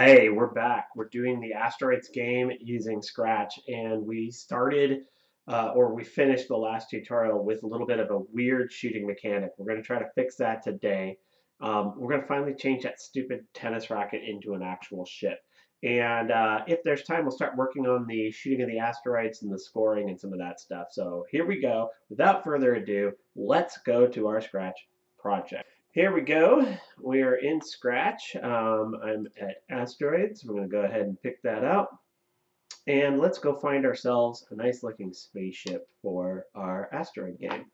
Hey, we're back. We're doing the Asteroids game using Scratch, and we started or we finished the last tutorial with a little bit of a weird shooting mechanic. We're going to try to fix that today. We're going to finally change that stupid tennis racket into an actual ship. And if there's time, we'll start working on the shooting of the asteroids and the scoring and some of that stuff. So here we go. Without further ado, let's go to our Scratch project. Here we go. We are in Scratch. I'm at Asteroids. We're going to go ahead and pick that out. And let's go find ourselves a nice looking spaceship for our asteroid game.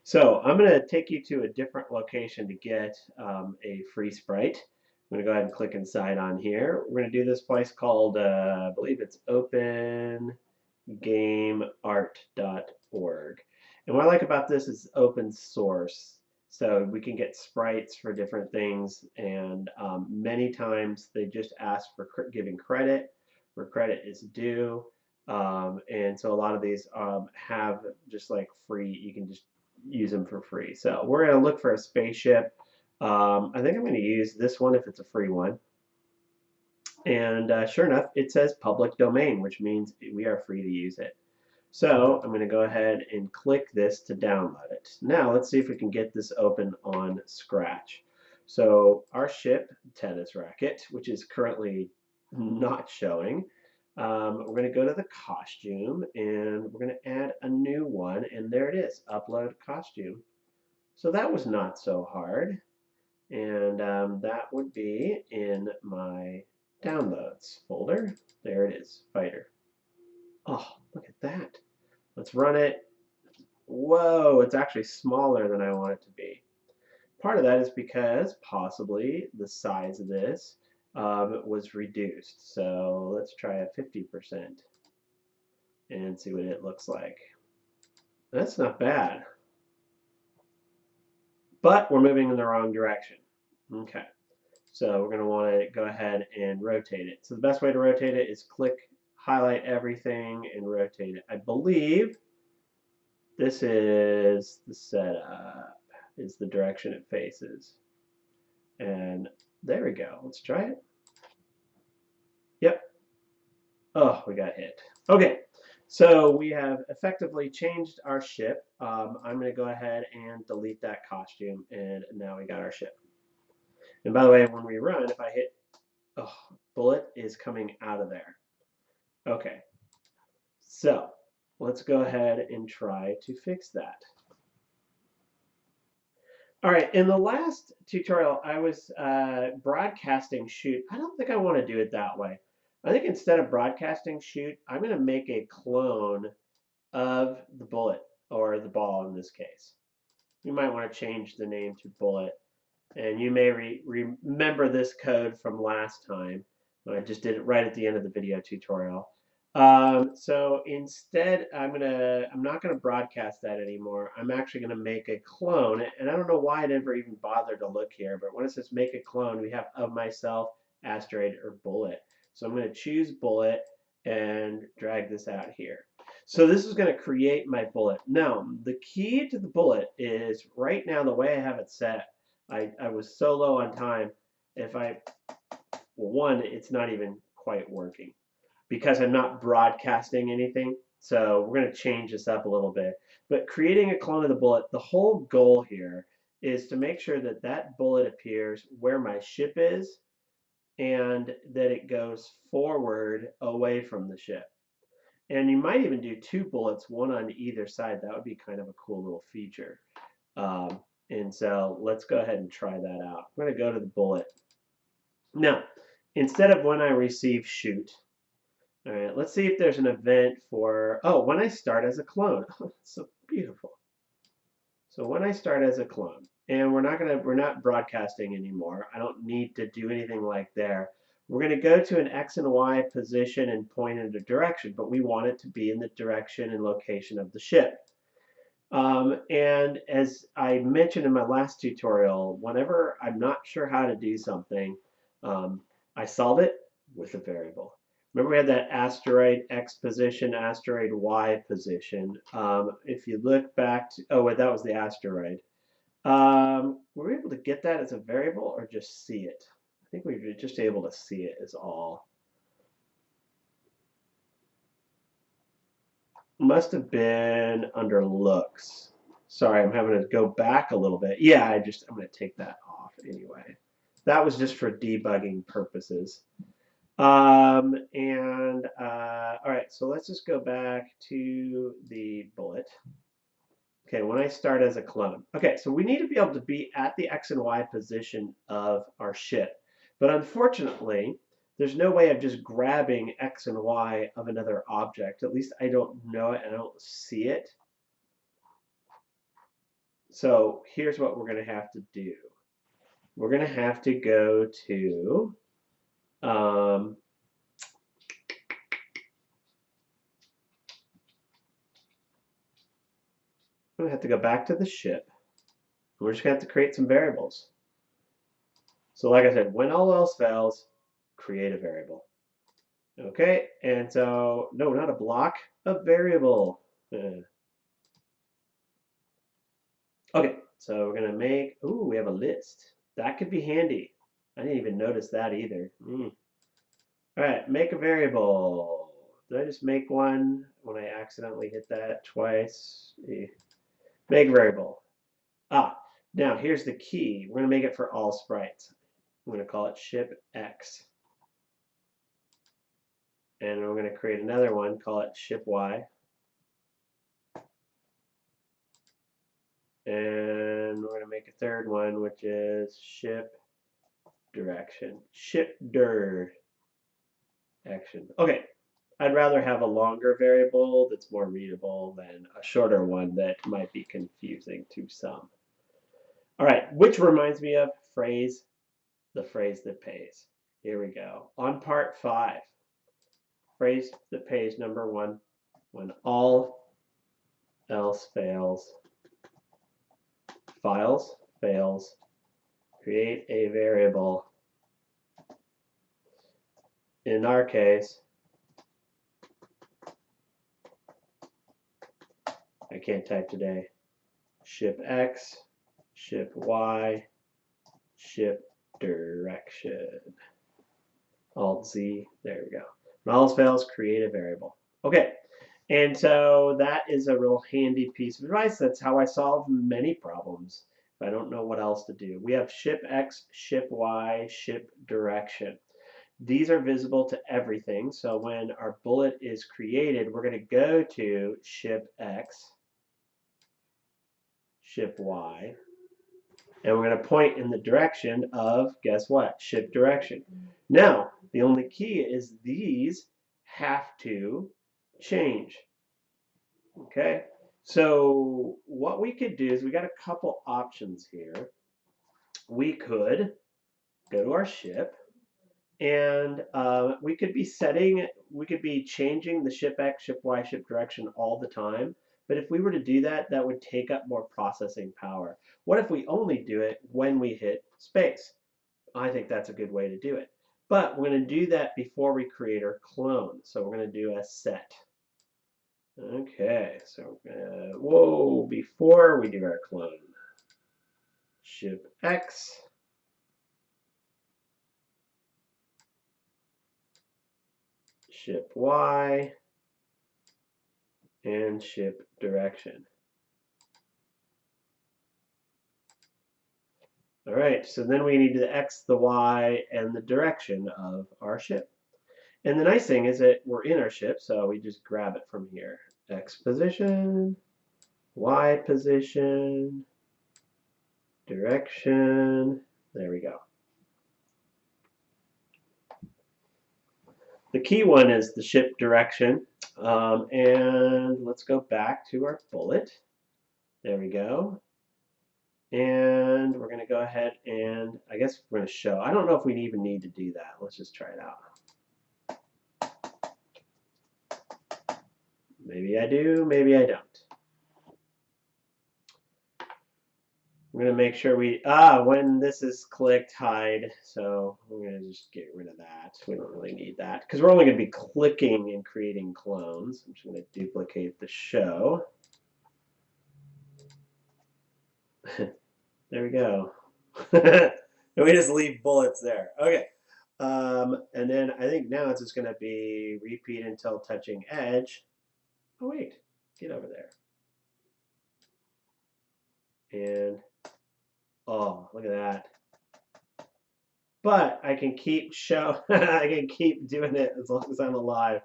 So I'm going to take you to a different location to get a free sprite. I'm going to go ahead and click inside on here. We're going to do this place called, I believe it's opengameart.org. And what I like about this is open source. So we can get sprites for different things, and many times they just ask for giving credit where credit is due. And so a lot of these have just like free, you can just use them for free. So we're going to look for a spaceship. I think I'm going to use this one if it's a free one. And sure enough, it says public domain, which means we are free to use it. So I'm going to go ahead and click this to download it. Now let's see if we can get this open on Scratch. So our ship, tennis racket, which is currently not showing, we're going to go to the costume and we're going to add a new one, and there it is, upload costume. So that was not so hard, and that would be in my downloads folder. There it is, fighter. Oh, look at that. Let's run it. Whoa, it's actually smaller than I want it to be. Part of that is because possibly the size of this was reduced. So let's try a 50% and see what it looks like. That's not bad. But we're moving in the wrong direction. Okay. So we're going to want to go ahead and rotate it. So the best way to rotate it is click, highlight everything, and rotate it. I believe this is the setup, is the direction it faces. And there we go. Let's try it. Yep. Oh, we got hit. Okay. So we have effectively changed our ship. I'm going to go ahead and delete that costume, and now we got our ship. And by the way, when we run, if I hit, oh, bullet is coming out of there. Okay. So let's go ahead and try to fix that. All right, in the last tutorial, I was broadcasting shoot. I don't think I want to do it that way. I think instead of broadcasting shoot, I'm going to make a clone of the bullet, or the ball in this case. You might want to change the name to bullet. And you may remember this code from last time. I just did it right at the end of the video tutorial. So instead, I'm not gonna broadcast that anymore. I'm actually gonna make a clone, and I don't know why I never even bothered to look here, but when it says make a clone, we have of myself, asteroid, or bullet. So I'm gonna choose bullet and drag this out here. So this is gonna create my bullet. Now, the key to the bullet is right now, the way I have it set, I was so low on time, well, one, it's not even quite working because I'm not broadcasting anything. So we're going to change this up a little bit. But creating a clone of the bullet, the whole goal here is to make sure that that bullet appears where my ship is and that it goes forward away from the ship. And you might even do two bullets, one on either side. That would be kind of a cool little feature. And so let's go ahead and try that out. I'm going to go to the bullet. Now, instead of when I receive shoot, all right, let's see if there's an event for, oh, when I start as a clone. Oh, that's so beautiful. So when I start as a clone, and we're not broadcasting anymore. I don't need to do anything like there. We're going to go to an X and Y position and point in a direction, but we want it to be in the direction and location of the ship. And as I mentioned in my last tutorial, whenever I'm not sure how to do something, I solve it with a variable. Remember we had that asteroid X position, asteroid Y position. If you look back to, oh wait, that was the asteroid. Were we able to get that as a variable or just see it? I think we were just able to see it is all. Must have been under looks. Sorry, I'm having to go back a little bit. Yeah, I'm going to take that off anyway. That was just for debugging purposes. All right, so let's just go back to the bullet. Okay, when I start as a clone. Okay, so we need to be able to be at the X and Y position of our ship. But unfortunately, there's no way of just grabbing X and Y of another object. At least I don't know it and I don't see it. So here's what we're going to have to do. We're going to have to go to I'm going to have to go back to the ship. We're just going to have to create some variables. So like I said, when all else fails, create a variable. Okay, and so, no, not a block, a variable. Okay, so we're going to make, ooh, we have a list. That could be handy. I didn't even notice that either. All right, make a variable. Did I just make one when I accidentally hit that twice? Make a variable. Now here's the key. We're going to make it for all sprites. I'm going to call it ship X. And we're going to create another one, call it ship Y. And we're going to make a third one, which is ship direction. Ship dir action. Okay, I'd rather have a longer variable that's more readable than a shorter one that might be confusing to some. All right, which reminds me of the phrase that pays. Here we go. On part 5, phrase that pays number 1, when all else fails, files fails, create a variable. In our case, I can't type today, ship X, ship Y, ship direction. Alt Z, there we go. When all else fails, create a variable. Okay, and so that is a real handy piece of advice. That's how I solve many problems if I don't know what else to do. We have ship X, ship Y, ship direction. These are visible to everything. So when our bullet is created, we're going to go to ship X, ship Y, and we're going to point in the direction of, guess what, ship direction. Now, the only key is these have to change. Okay, so what we could do is we got a couple options here. We could go to our ship, and we could be changing the ship X, ship Y, ship direction all the time. But if we were to do that, that would take up more processing power. What if we only do it when we hit space? I think that's a good way to do it. But we're going to do that before we create our clone. So we're going to do a set. Okay, so whoa, before we do our clone, ship X, ship Y, and ship direction. All right, so then we need the X, the Y, and the direction of our ship. And the nice thing is that we're in our ship, so we just grab it from here. X position, Y position, direction, there we go. The key one is the ship direction. And let's go back to our bullet. There we go. And we're going to go ahead and I guess we're going to show. I don't know if we even need to do that. Let's just try it out. Maybe I do, maybe I don't. I'm going to make sure when this is clicked, hide. So we're going to just get rid of that. We don't really need that because we're only going to be clicking and creating clones. I'm just going to duplicate the show. There we go. And we just leave bullets there. Okay. And then I think now it's just going to be repeat until touching edge. Oh, wait. Get over there. And, oh, look at that. But I can keep I can keep doing it as long as I'm alive.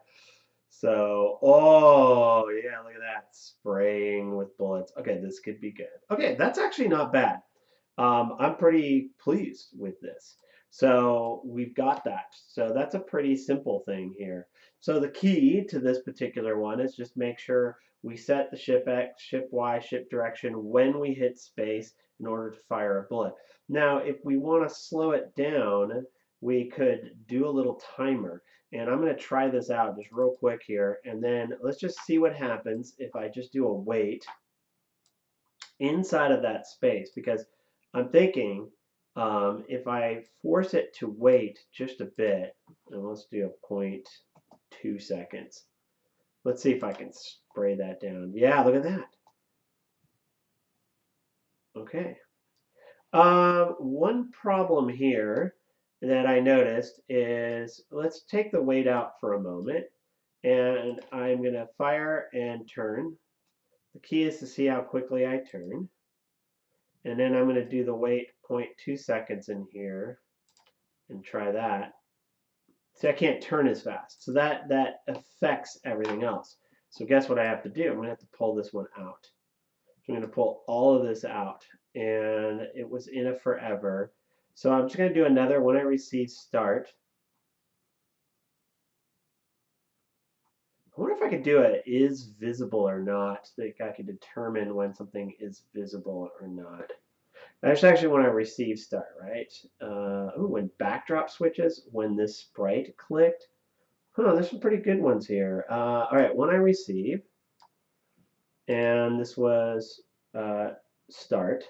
So, oh, yeah, look at that. Spraying with bullets. Okay, this could be good. Okay, that's actually not bad. I'm pretty pleased with this. So we've got that. So that's a pretty simple thing here. So the key to this particular one is just make sure we set the ship X, ship Y, ship direction when we hit space in order to fire a bullet. Now, if we want to slow it down, we could do a little timer. And I'm going to try this out just real quick here. And then let's just see what happens if I just do a wait inside of that space, because I'm thinking if I force it to wait just a bit, and let's do a 0.2 seconds. Let's see if I can spray that down. Yeah, look at that. Okay. One problem here that I noticed is, let's take the wait out for a moment, and I'm going to fire and turn. The key is to see how quickly I turn. And then I'm going to do the wait 0.2 seconds in here and try that. See, I can't turn as fast. So that affects everything else. So guess what I have to do? I'm going to have to pull this one out. So I'm going to pull all of this out. And it was in a forever. So I'm just going to do another when I receive start. I wonder if I could do a is visible or not. Like I could determine when something is visible or not. That's actually when I receive start, right? Ooh, when backdrop switches, when this sprite clicked. Huh, there's some pretty good ones here. All right, when I receive, and this was start.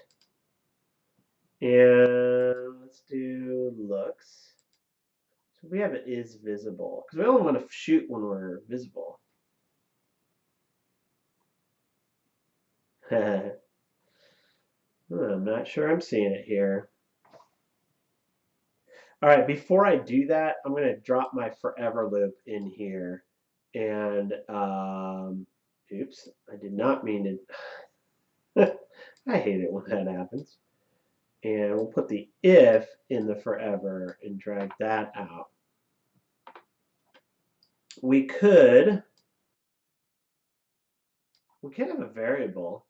And let's do looks. So we have it is visible, because we only want to shoot when we're visible. I'm not sure I'm seeing it here. All right, before I do that, I'm going to drop my forever loop in here. And, oops, I did not mean to. I hate it when that happens. And we'll put the if in the forever and drag that out. We could have a variable.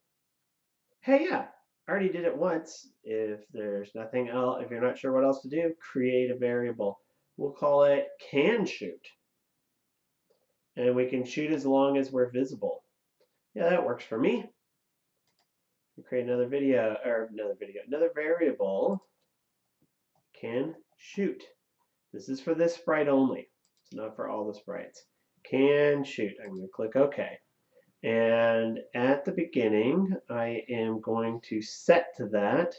Hey, yeah, I already did it once. If there's nothing else, if you're not sure what else to do, create a variable. We'll call it can shoot. And we can shoot as long as we're visible. Yeah, that works for me. We create another variable, can shoot. This is for this sprite only. It's not for all the sprites. Can shoot. I'm going to click OK. And at the beginning, I am going to set to that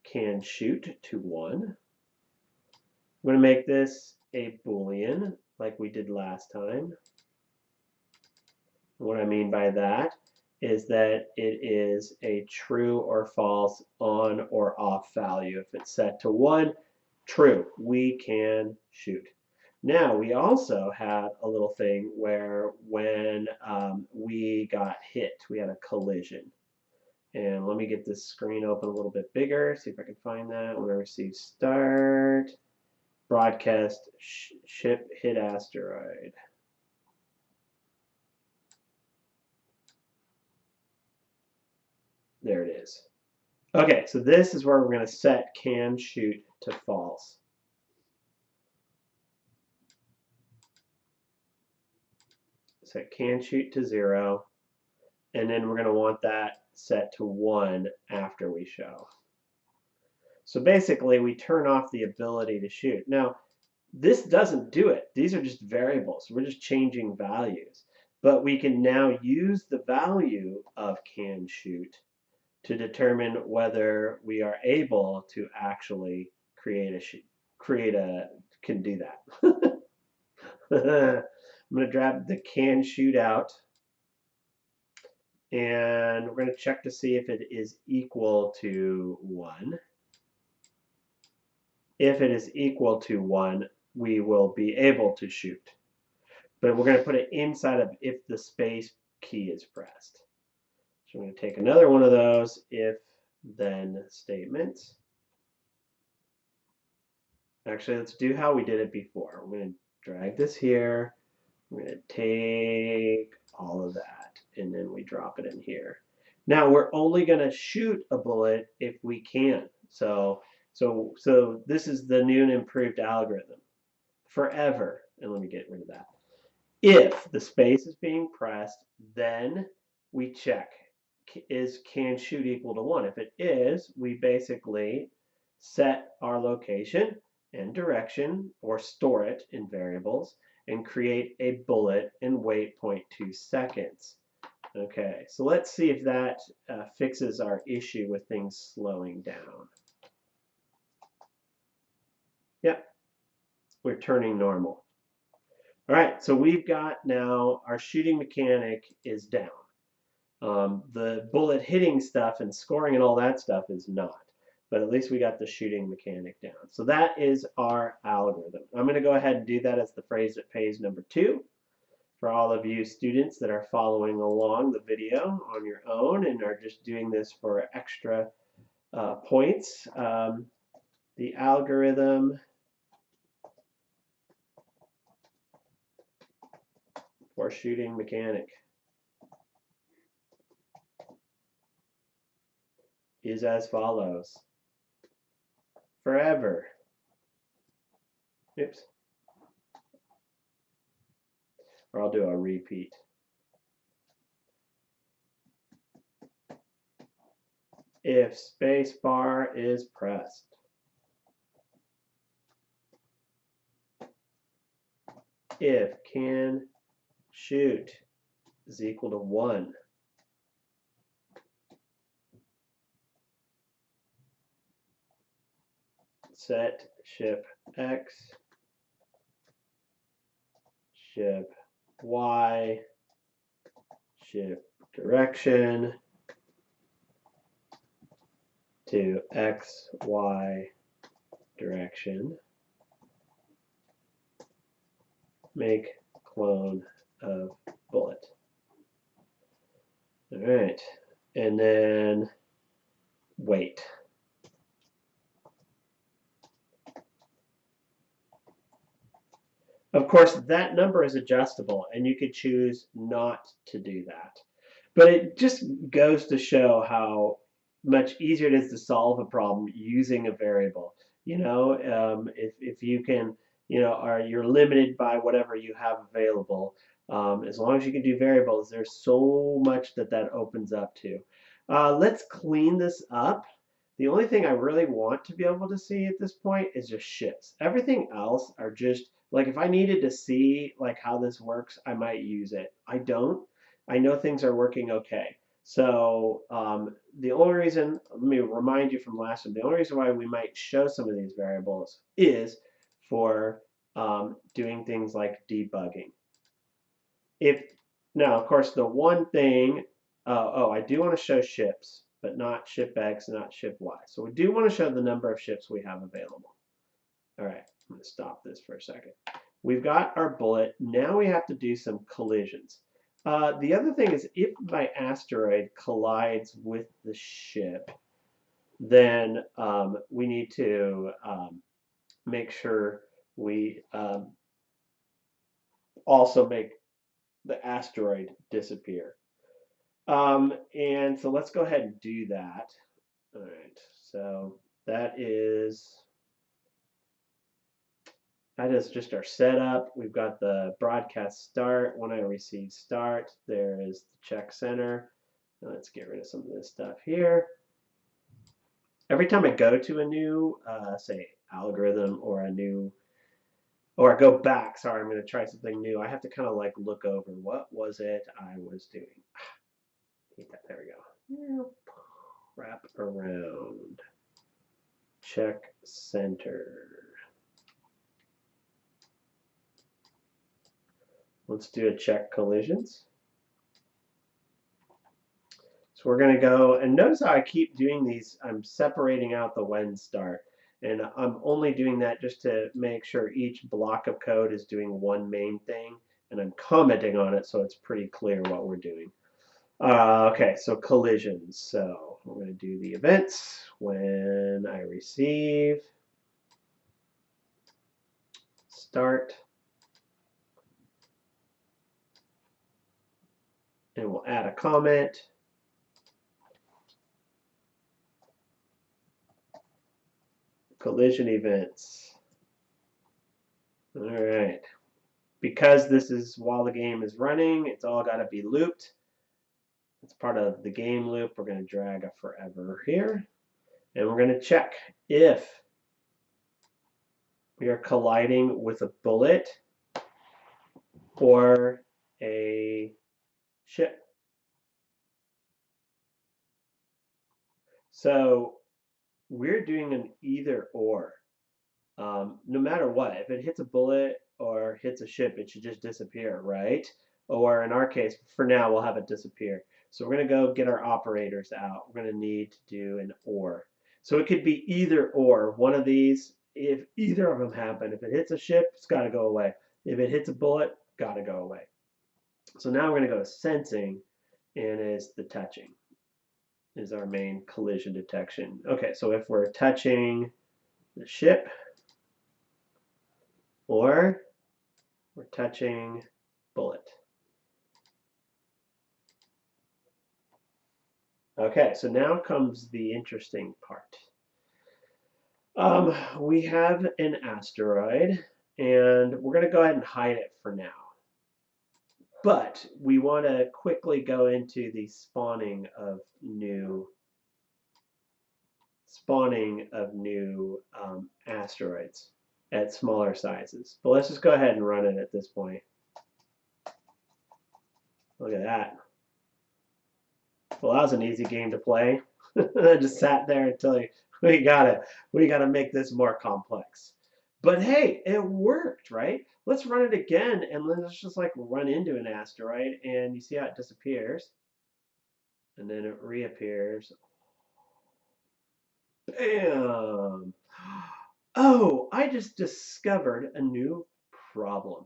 can shoot to 1. I'm going to make this a Boolean like we did last time. What I mean by that is that it is a true or false on or off value. If it's set to 1, true, we can shoot. Now, we also had a little thing where when we got hit, we had a collision. And let me get this screen open a little bit bigger, see if I can find that. When I receive start, broadcast, ship hit asteroid. There it is. Okay, so this is where we're going to set can shoot to false. Set can shoot to 0, and then we're going to want that set to 1 after we show. So basically, we turn off the ability to shoot. Now, this doesn't do it. These are just variables. We're just changing values. But we can now use the value of can shoot to determine whether we are able to actually can do that. I'm going to grab the can shoot out, and we're going to check to see if it is equal to 1. If it is equal to 1, we will be able to shoot. But we're going to put it inside of if the space key is pressed. So I'm going to take another one of those if then statements. Actually, let's do how we did it before. I'm going to drag this here. I'm going to take all of that, and then we drop it in here. Now we're only going to shoot a bullet if we can. So this is the new and improved algorithm. Forever, and let me get rid of that. If the space is being pressed, then we check, is can shoot equal to 1? If it is, we basically set our location and direction, or store it in variables, and create a bullet and wait 0.2 seconds. Okay, so let's see if that fixes our issue with things slowing down. Yep, we're turning normal. All right, so we've got now our shooting mechanic is down. The bullet hitting stuff and scoring and all that stuff is not, but at least we got the shooting mechanic down. So that is our algorithm. I'm going to go ahead and do that as the phrase that pays number 2 for all of you students that are following along the video on your own and are just doing this for extra points. The algorithm for shooting mechanic is as follows. Forever. Oops. Or I'll do a repeat. If spacebar is pressed. If can shoot is equal to 1. Set ship X, ship Y, ship direction to X, Y direction. Make clone of bullet. All right, and then wait. Of course, that number is adjustable, and you could choose not to do that. But it just goes to show how much easier it is to solve a problem using a variable. You know, if you can, you know, you're limited by whatever you have available. As long as you can do variables, there's so much that opens up to. Let's clean this up. The only thing I really want to be able to see at this point is just ships. Everything else are just, like if I needed to see like how this works, I might use it. I don't. I know things are working okay. So the only reason, let me remind you from last time, the only reason why we might show some of these variables is for doing things like debugging. Now, of course, the one thing, I do want to show ships, but not ship X, not ship Y. So we do want to show the number of ships we have available. All right, I'm going to stop this for a second. We've got our bullet. Now we have to do some collisions. The other thing is if my asteroid collides with the ship, then we need to make sure we also make the asteroid disappear. And so let's go ahead and do that. All right, so that is just our setup. We've got the broadcast start. When I receive start, there is the check center. Let's get rid of some of this stuff here. Every time I go to a new, say, algorithm or or I go back, sorry, I'm going to try something new. I have to kind of like look over what was it I was doing. There we go. Wrap around. Check center. Let's do a check collisions. So we're going to go, and notice how I keep doing these. I'm separating out the when start. And I'm only doing that just to make sure each block of code is doing one main thing, and I'm commenting on it so it's pretty clear what we're doing. Okay, so collisions. So we're going to do the events when I receive, start, and we'll add a comment. Collision events. All right. Because this is while the game is running, it's all got to be looped. It's part of the game loop. We're going to drag a forever here. And we're going to check if we are colliding with a bullet or a ship. So we're doing an either or. No matter what, if it hits a bullet or hits a ship, it should just disappear, right? Or in our case, for now, we'll have it disappear. So we're going to go get our operators out. We're going to need to do an or. So it could be either or. One of these, if either of them happen, if it hits a ship, it's got to go away. If it hits a bullet, got to go away. So now we're going to go to sensing, and is the touching is our main collision detection. Okay, so if we're touching the ship, or we're touching bullet. Okay, so now comes the interesting part. We have an asteroid, and we're going to go ahead and hide it for now. But we want to quickly go into the spawning of new asteroids at smaller sizes. But let's just go ahead and run it at this point. Look at that. Well, that was an easy game to play. I just sat there until we gotta make this more complex. But hey, it worked, right? Let's run it again and let's just like run into an asteroid and you see how it disappears. And then it reappears. Bam! Oh, I just discovered a new problem.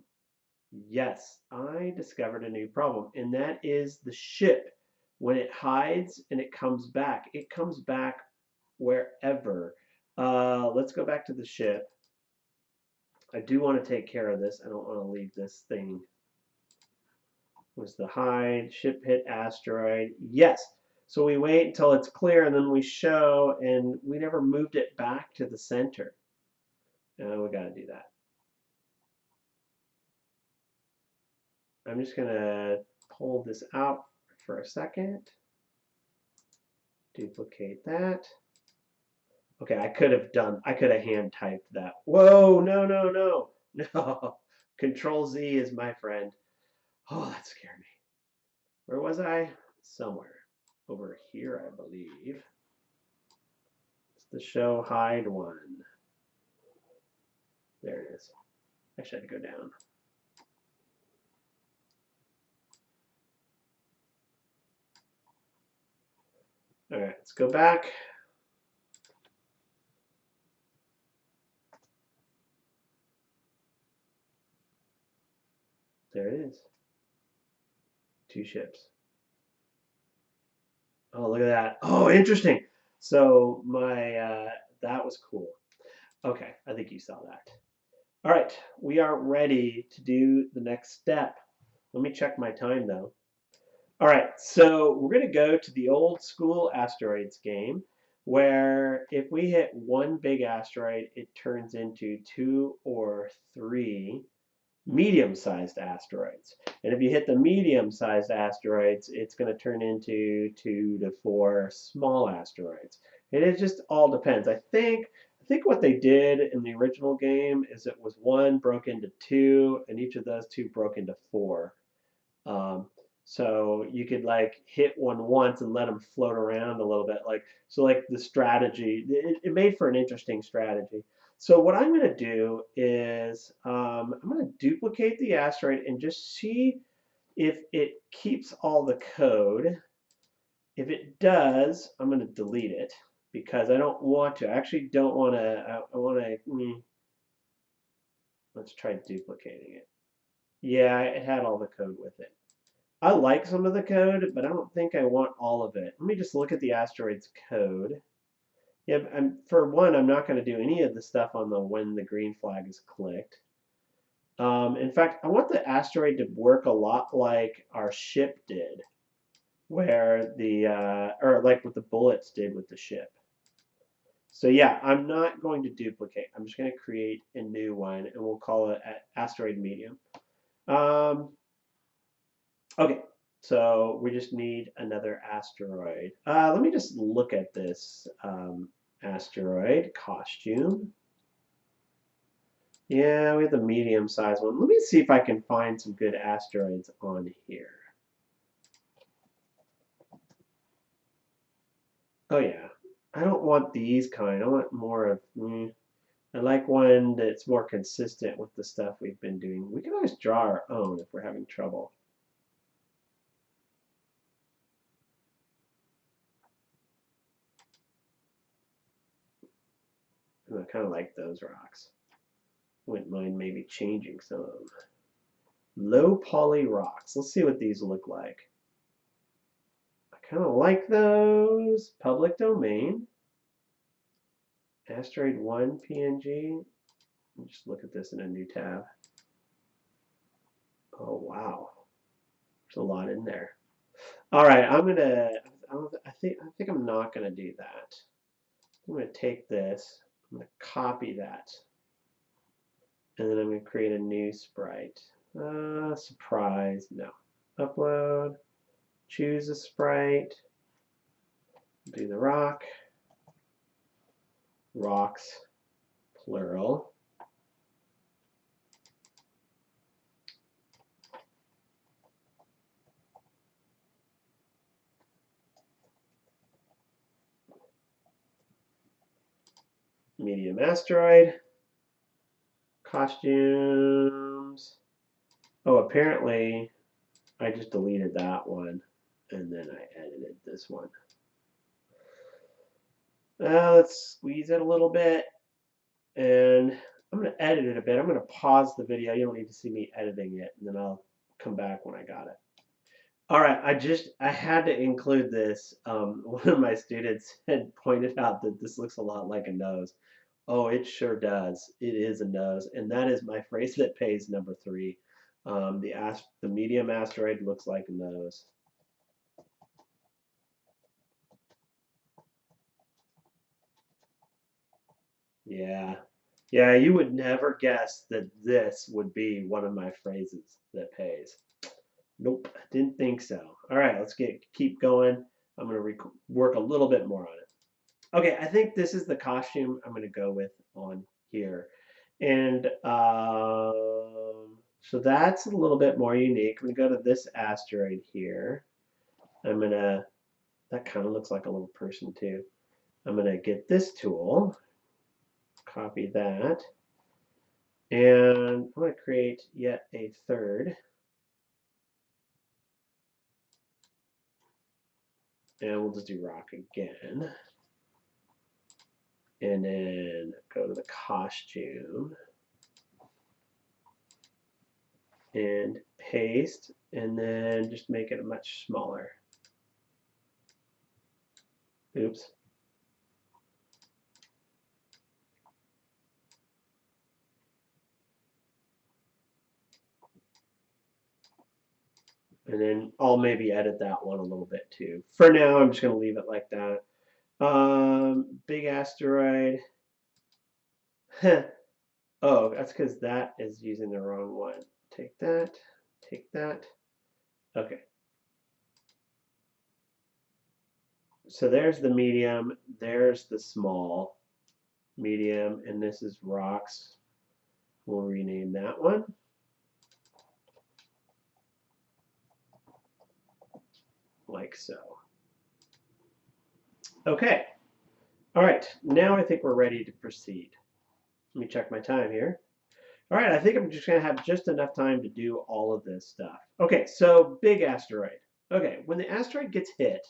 Yes, I discovered a new problem, and that is the ship. When it hides and it comes back wherever. Let's go back to the ship. I do want to take care of this. I don't want to leave this thing. Was the hide, ship hit asteroid? Yes. So we wait until it's clear and then we show, and we never moved it back to the center. Now we got to do that. I'm just going to pull this out for a second. Duplicate that. Okay, I could have hand typed that. Whoa, no. Control Z is my friend. Oh, that scared me. Where was I? Somewhere. Over here, I believe. It's the show hide one. There it is. Actually, I had to go down. All right, let's go back. There it is. 2 ships. Oh, look at that. Oh, interesting. So that was cool. Okay, I think you saw that. All right, we are ready to do the next step. Let me check my time though. All right, so we're going to go to the old school asteroids game where if we hit one big asteroid, it turns into 2 or 3 medium-sized asteroids. And if you hit the medium-sized asteroids, it's going to turn into 2 to 4 small asteroids. And it just all depends. I think what they did in the original game is it was 1 broke into 2, and each of those 2 broke into 4. So you could like hit one once and let them float around a little bit. So the strategy, it made for an interesting strategy. So what I'm going to do is I'm going to duplicate the asteroid and just see if it keeps all the code. If it does, I'm going to delete it because I don't want to. I actually don't want to. I want to. Let's try duplicating it. Yeah, it had all the code with it. I like some of the code, but I don't think I want all of it. Let me just look at the asteroids code. Yeah, for one, I'm not going to do any of the stuff on the when the green flag is clicked. In fact, I want the asteroid to work a lot like our ship did, where or like what the bullets did with the ship. So yeah, I'm not going to duplicate. I'm just going to create a new one, and we'll call it asteroid medium. Okay, so we just need another asteroid. Let me just look at this asteroid costume. Yeah, we have the medium size one. Let me see if I can find some good asteroids on here. Oh yeah, I don't want these kind. I want more of, I like one that's more consistent with the stuff we've been doing. We can always draw our own if we're having trouble. I kind of like those rocks. Wouldn't mind maybe changing some of them. Low poly rocks. Let's see what these look like. I kind of like those. Public domain. Asteroid 1 PNG. Just look at this in a new tab. Oh, wow. There's a lot in there. All right, I think I'm not gonna do that. I'm gonna take this, I'm gonna copy that, and then I'm gonna create a new sprite. Surprise, no. Upload, choose a sprite, do the rock, rocks, plural. Medium asteroid, costumes. Oh, apparently I just deleted that one and then I edited this one. Let's squeeze it a little bit and I'm going to edit it a bit. I'm going to pause the video. You don't need to see me editing it and then I'll come back when I got it. All right, I had to include this. One of my students had pointed out that this looks a lot like a nose. Oh, it sure does. It is a nose, and that is my phrase that pays number 3. The medium asteroid looks like a nose. Yeah, yeah. You would never guess that this would be one of my phrases that pays. Nope, didn't think so. All right, let's keep going. I'm gonna work a little bit more on it. Okay, I think this is the costume I'm going to go with on here. And so that's a little bit more unique. I'm going to go to this asteroid here. I'm going to, that kind of looks like a little person too. I'm going to get this tool, copy that, and I'm going to create yet a third. And we'll just do rock again. And then go to the costume and paste, and then just make it much smaller. Oops. And then I'll maybe edit that one a little bit too. For now, I'm just going to leave it like that. Big asteroid. Oh, that's because that is using the wrong one. Take that, take that. Okay. So there's the medium, there's the small, medium, and this is rocks. We'll rename that one. Like so. Okay. All right, now I think we're ready to proceed. Let me check my time here. All right, I think I'm just going to have just enough time to do all of this stuff. Okay, so big asteroid. Okay, when the asteroid gets hit,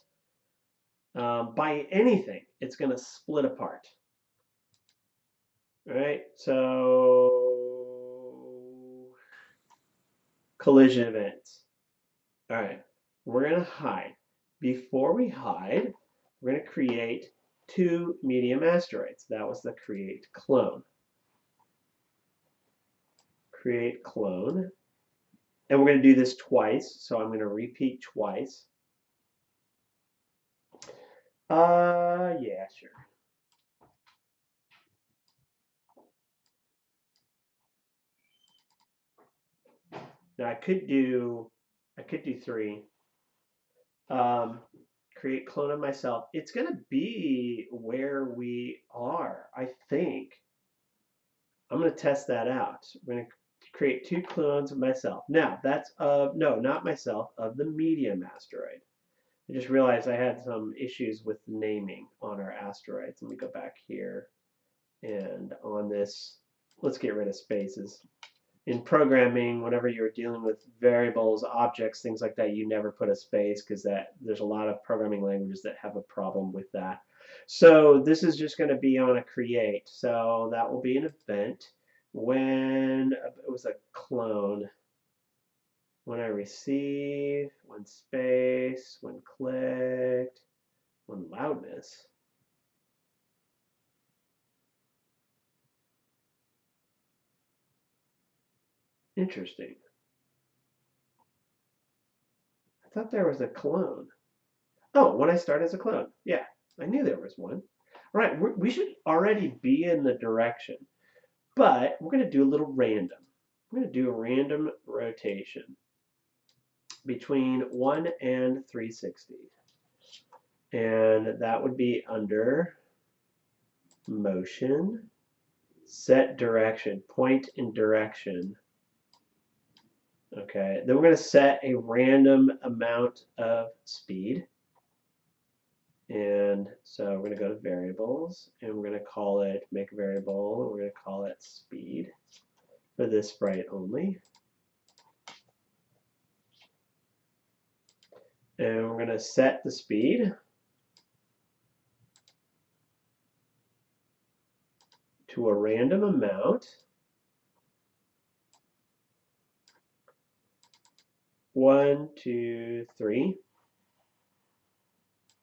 by anything, it's going to split apart. All right, so collision events. All right, we're going to hide. Before we hide, we're going to create two medium asteroids. That was the create clone. Create clone. And we're going to do this twice, so I'm going to repeat twice. Yeah, sure. Now I could do three. Create clone of myself. It's gonna be where we are, I think. I'm gonna test that out. I'm gonna create two clones of myself. Now that's no, not myself, of the medium asteroid. I just realized I had some issues with naming on our asteroids. Let me go back here and on this, let's get rid of spaces. In programming, whenever you're dealing with variables, objects, things like that, you never put a space because there's a lot of programming languages that have a problem with that. So this is just going to be on a create. So that will be an event when it was a clone. When I receive, when space, when clicked, when loudness. Interesting. I thought there was a clone. Oh, when I start as a clone. Yeah, I knew there was one. All right, we should already be in the direction, but we're going to do a little random. We're going to do a random rotation between 1 and 360. And that would be under motion, set direction, point in direction. Okay, then we're going to set a random amount of speed. And so we're going to go to variables and we're going to call it make variable. And we're going to call it speed for this sprite only. And we're going to set the speed to a random amount. 1, 2, 3.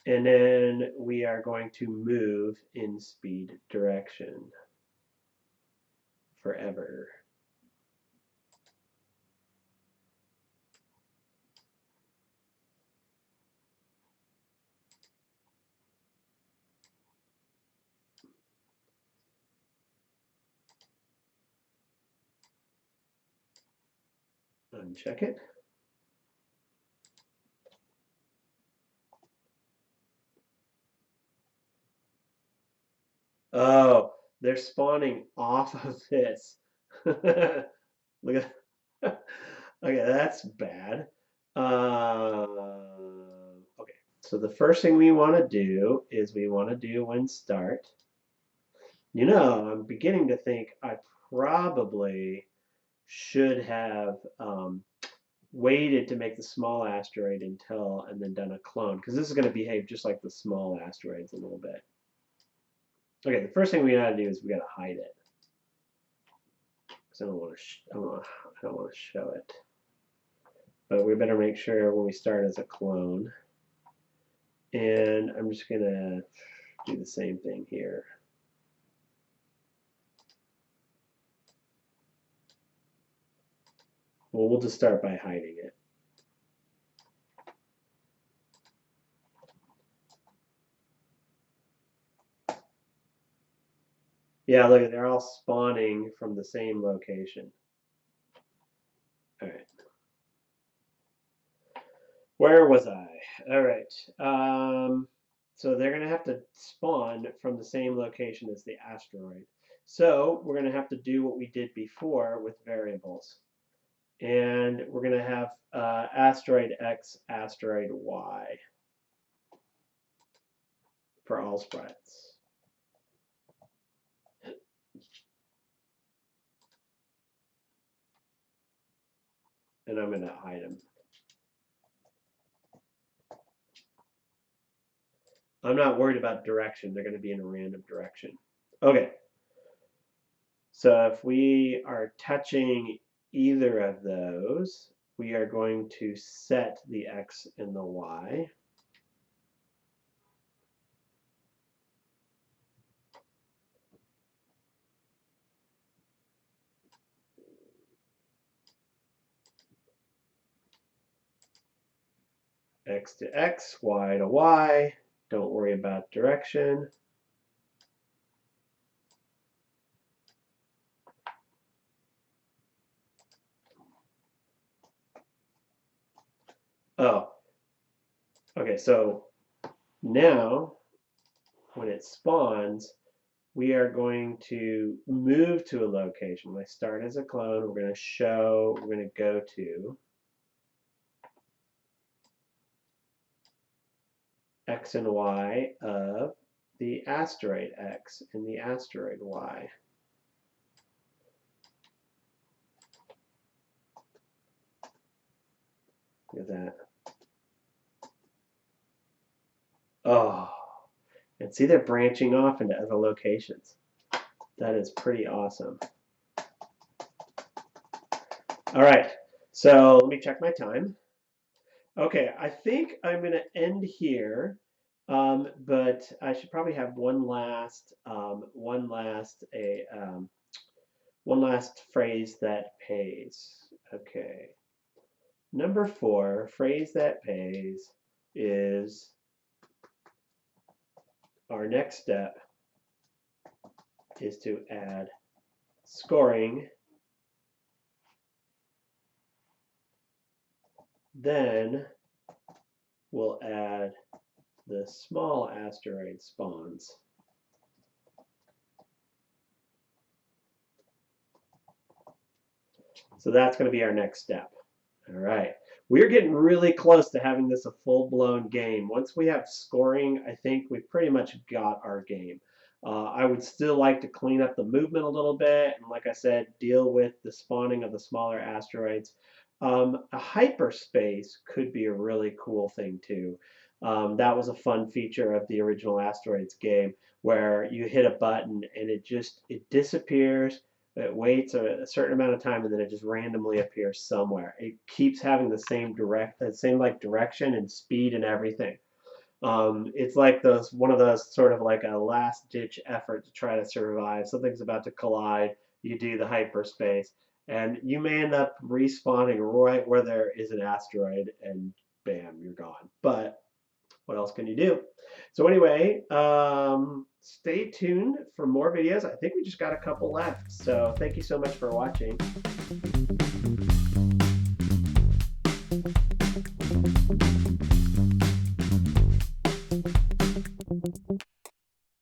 And then we are going to move in speed direction forever. Uncheck it. Oh, they're spawning off of this. Look at okay, that's bad. Okay, so the first thing we want to do is we want to do when start. You know, I'm beginning to think I probably should have waited to make the small asteroid until and then done a clone because this is going to behave just like the small asteroids a little bit. Okay, the first thing we got to do is we got to hide it because I don't want to show it. But we better make sure when we start as a clone. And I'm just going to do the same thing here. Well, we'll just start by hiding it. Yeah, look, they're all spawning from the same location. All right. Where was I? All right. So they're going to have to spawn from the same location as the asteroid. So we're going to have to do what we did before with variables. And we're going to have asteroid X, asteroid Y for all sprites. And I'm going to hide them. I'm not worried about direction. They're going to be in a random direction. Okay. So if we are touching either of those, we are going to set the X and the Y. X to X, Y to Y. Don't worry about direction. Oh, okay, so now when it spawns, we are going to move to a location. When I start as a clone, we're going to go to X and Y of the asteroid X and the asteroid Y. Look at that. Oh, and see they're branching off into other locations. That is pretty awesome. All right, so let me check my time. Okay, I think I'm going to end here, but I should probably have one last phrase that pays. Okay, number 4 phrase that pays is our next step is to add scoring. Then we'll add the small asteroid spawns. So that's going to be our next step. All right. We're getting really close to having this a full-blown game. Once we have scoring, I think we've pretty much got our game. I would still like to clean up the movement a little bit, and like I said, deal with the spawning of the smaller asteroids. A hyperspace could be a really cool thing too. That was a fun feature of the original Asteroids game, where you hit a button and it disappears. It waits a certain amount of time and then it just randomly appears somewhere. It keeps having the same direction and speed and everything. It's like one of those sort of like a last ditch effort to try to survive. Something's about to collide. You do the hyperspace, and you may end up respawning right where there is an asteroid, and bam, you're gone. But what else can you do? So anyway, stay tuned for more videos. I think we just got a couple left. So thank you so much for watching.